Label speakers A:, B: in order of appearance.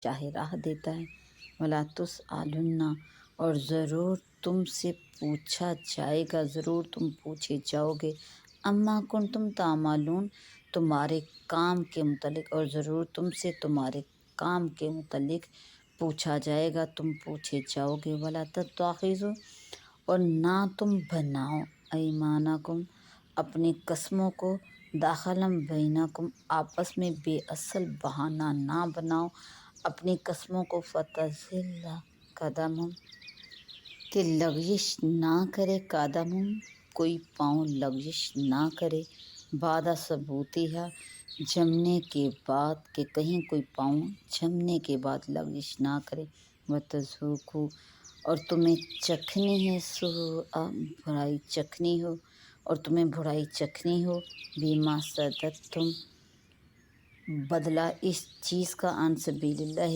A: چاہے راہ دیتا ہے۔ وَلَا تُسْأَلُنَّ، اور ضرور تم سے پوچھا جائے گا، ضرور تم پوچھے جاؤ گے، اما کنتم تعملون، تمہارے کام کے متعلق، اور ضرور تم سے تمہارے کام کے متعلق پوچھا جائے گا، تم پوچھے جاؤ گے۔ وَلَا تَتَّخِذُوا، اور نہ تم بناؤ، ایمانکم، اپنی قسموں کو، داخلاً بینکم، آپس میں بے اصل بہانہ نہ بناؤ اپنی قسموں کو، فتزل قدم، کہ لغزش نہ کرے، قدم، کوئی پاؤں لغزش نہ کرے، بعد ثبوتہا، جمنے کے بعد، کہ کہیں کوئی پاؤں جمنے کے بعد لغزش نہ کرے، وتذوقوا، اور تمہیں چکھنی ہے، سوء، برائی چکھنی ہو، اور تمہیں برائی چکھنی ہو، بما صددتم، بدلہ اس چیز کا، عن سبیل اللہ،